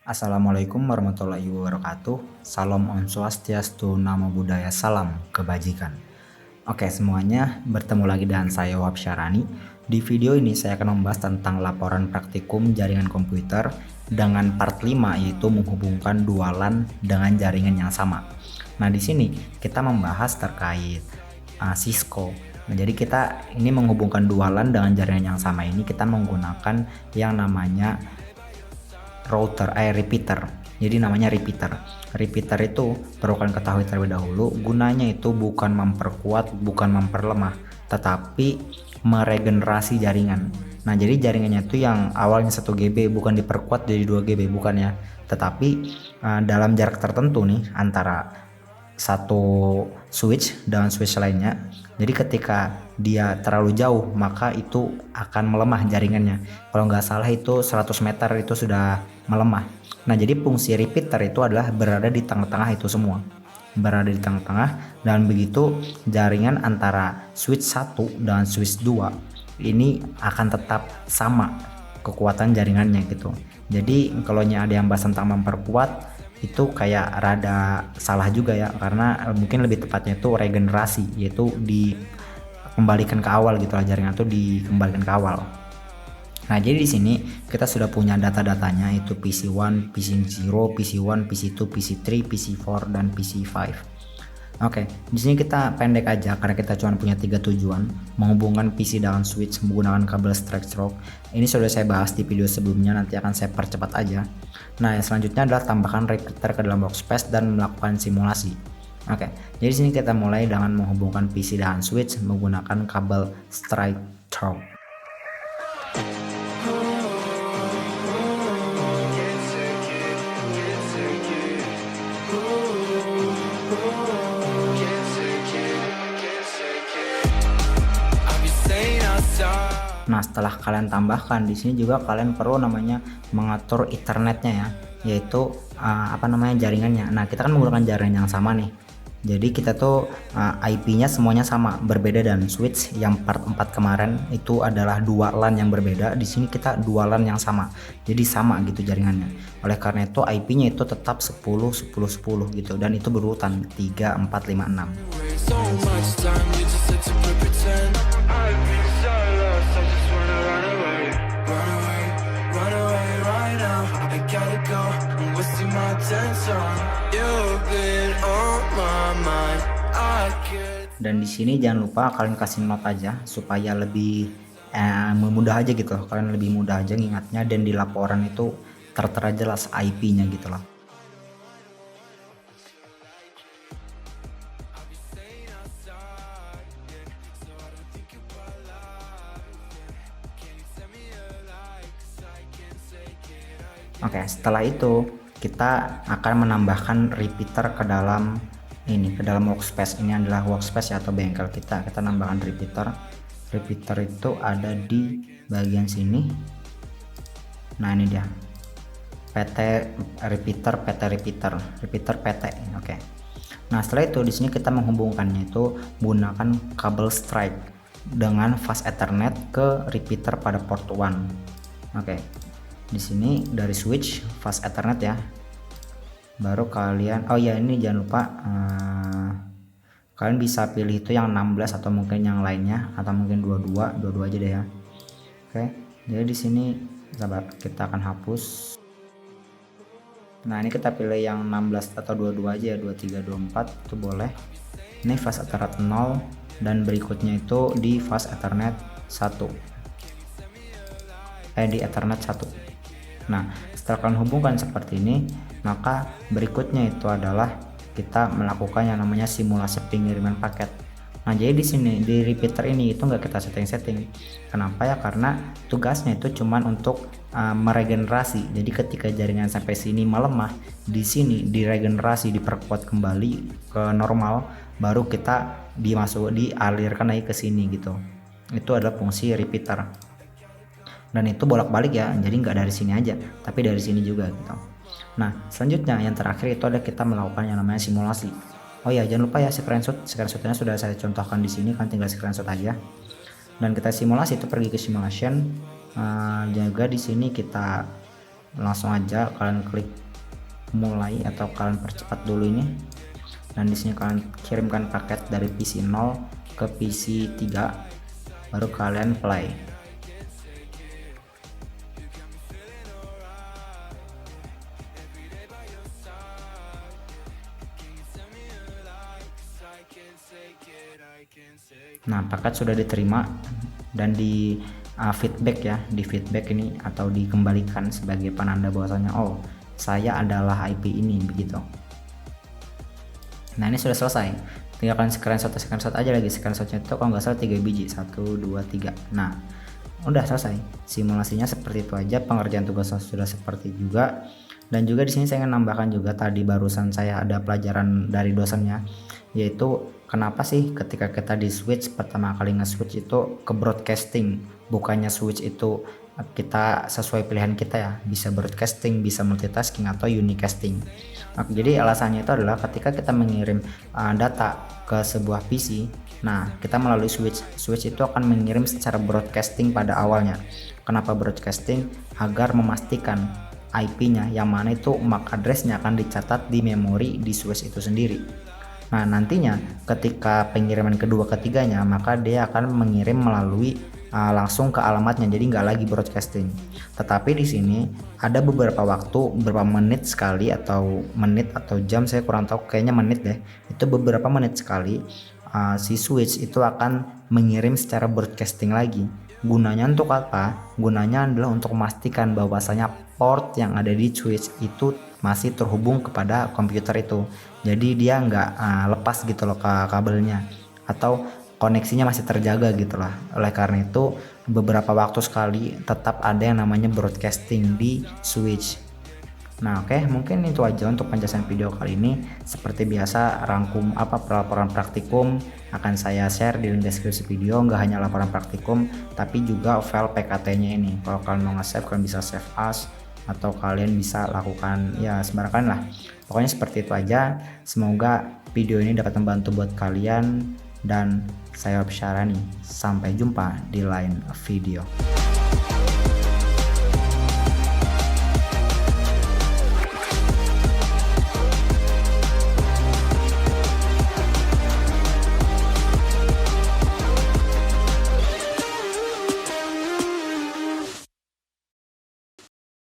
Assalamualaikum warahmatullahi wabarakatuh. Salam Om Swastiastu, Namo Buddhaya, salam kebajikan. Oke semuanya, bertemu lagi dengan saya Wahab Syarani. Di video ini saya akan membahas tentang laporan praktikum jaringan komputer dengan part 5, yaitu menghubungkan dua LAN dengan jaringan yang sama. Nah, di sini kita membahas terkait Cisco. Nah, jadi kita ini menghubungkan dua LAN dengan jaringan yang sama ini kita menggunakan yang namanya repeater. Jadi namanya repeater. Repeater itu perlu kalian ketahui terlebih dahulu, gunanya itu bukan memperkuat, bukan memperlemah, tetapi meregenerasi jaringan. Nah, jadi jaringannya itu yang awalnya 1 GB bukan diperkuat jadi 2 GB, bukan ya, tetapi dalam jarak tertentu nih antara satu switch dengan switch lainnya. Jadi ketika dia terlalu jauh maka itu akan melemah jaringannya. Kalau nggak salah itu 100 meter itu sudah melemah. Nah, jadi fungsi repeater itu adalah berada di tengah-tengah itu semua. Berada di tengah-tengah, dan begitu jaringan antara switch 1 dan switch 2 ini akan tetap sama kekuatan jaringannya gitu. Jadi kalau ada yang bahas tentang memperkuat itu kayak rada salah juga ya, karena mungkin lebih tepatnya itu regenerasi, yaitu dikembalikan ke awal gitu lah, jaringan itu dikembalikan ke awal. Nah, jadi di sini kita sudah punya data-datanya, itu PC1, PC0, PC1, PC2, PC3, PC4 dan PC5. Oke, di sini kita pendek aja karena kita cuma punya 3 tujuan: menghubungkan PC dengan switch menggunakan kabel straight stroke. Ini sudah saya bahas di video sebelumnya, nanti akan saya percepat aja. Nah, yang selanjutnya adalah tambahkan repeater ke dalam workspace dan melakukan simulasi. Oke, jadi sini kita mulai dengan menghubungkan PC dengan switch menggunakan kabel straight stroke. Nah, setelah kalian tambahkan, di sini juga kalian perlu namanya mengatur ethernetnya ya, yaitu jaringannya. Nah, kita kan menggunakan jaringan yang sama nih. Jadi kita tuh IP-nya semuanya sama, berbeda, dan switch yang part 4 kemarin itu adalah dua LAN yang berbeda. Di sini kita dua LAN yang sama. Jadi sama gitu jaringannya. Oleh karena itu IP-nya itu tetap 10 10 10 gitu, dan itu berurutan 3 4 5 6. Dan di sini jangan lupa kalian kasih note aja supaya lebih mudah aja gitu, kalian lebih mudah aja ngingatnya, dan di laporan itu tertera jelas IP-nya gitu loh. Oke, setelah itu kita akan menambahkan repeater ke dalam workspace. Ini adalah workspace atau bengkel kita. Kita nambahkan repeater. Repeater itu ada di bagian sini. Nah, ini dia. Repeater PT. Oke. Nah, setelah itu di sini kita menghubungkannya itu menggunakan kabel straight dengan fast Ethernet ke repeater pada port 1. Oke. Di sini dari switch fast Ethernet ya. Baru kalian, ini jangan lupa kalian bisa pilih itu yang 16 atau mungkin yang lainnya, atau mungkin 22 aja deh ya. Oke, jadi di sini sabar, kita akan hapus. Nah, ini kita pilih yang 16 atau 22 aja ya, 23 24 itu boleh. Ini fast Ethernet 0, dan berikutnya itu di fast Ethernet 1, di Ethernet 1. Nah, setelah kalian hubungkan seperti ini, maka berikutnya itu adalah kita melakukan yang namanya simulasi pengiriman paket. Nah, jadi di sini di repeater ini itu nggak kita setting. Kenapa ya? Karena tugasnya itu cuman untuk meregenerasi. Jadi ketika jaringan sampai sini melemah, di sini diregenerasi, diperkuat kembali ke normal, baru kita dialirkan lagi ke sini gitu. Itu adalah fungsi repeater. Dan itu bolak-balik ya, jadi nggak dari sini aja tapi dari sini juga gitu. Nah, selanjutnya yang terakhir itu ada kita melakukan yang namanya simulasi. Oh ya, jangan lupa ya screenshotnya sudah saya contohkan di sini, kan tinggal screenshot aja. Dan kita simulasi itu pergi ke simulation. Juga di sini kita langsung aja kalian klik mulai atau kalian percepat dulu ini, dan di sini kalian kirimkan paket dari PC 0 ke PC 3, baru kalian play. Nah, paket sudah diterima dan di feedback ya, di feedback ini atau dikembalikan sebagai penanda bahwasanya oh saya adalah IP ini begitu. Nah, ini sudah selesai, tinggal kalian screenshot aja lagi. Screenshotnya itu kalau nggak salah 3 biji, 1 2 3. Nah, udah selesai simulasinya, seperti itu aja. Pengerjaan tugas sudah seperti juga. Dan juga di sini saya ingin nambahkan juga, tadi barusan saya ada pelajaran dari dosennya, yaitu kenapa sih ketika kita di switch pertama kali nge-switch itu ke broadcasting, bukannya switch itu kita sesuai pilihan kita ya, bisa broadcasting, bisa multitasking atau unicasting. Jadi alasannya itu adalah ketika kita mengirim data ke sebuah PC, nah kita melalui switch itu akan mengirim secara broadcasting pada awalnya. Kenapa broadcasting? Agar memastikan IP-nya yang mana itu MAC address-nya akan dicatat di memori di switch itu sendiri. Nah, nantinya ketika pengiriman kedua ketiganya, maka dia akan mengirim melalui langsung ke alamatnya, jadi nggak lagi broadcasting. Tetapi di sini ada beberapa waktu, beberapa menit sekali, atau menit atau jam, saya kurang tahu, kayaknya menit deh. Itu beberapa menit sekali si switch itu akan mengirim secara broadcasting lagi. Gunanya untuk apa? Gunanya adalah untuk memastikan bahwasanya port yang ada di switch itu masih terhubung kepada komputer itu, jadi dia nggak lepas gitu loh ke kabelnya, atau koneksinya masih terjaga gitu lah. Oleh karena itu beberapa waktu sekali tetap ada yang namanya broadcasting di switch. Nah, oke, mungkin itu aja untuk penjelasan video kali ini. Seperti biasa, rangkum laporan praktikum akan saya share di link deskripsi video. Nggak hanya laporan praktikum, tapi juga file PKT-nya ini. Kalau kalian mau nge-save, kalian bisa save as, atau kalian bisa lakukan ya sembarangan lah. Pokoknya seperti itu aja. Semoga video ini dapat membantu buat kalian, dan saya Syarani. Sampai jumpa di lain video.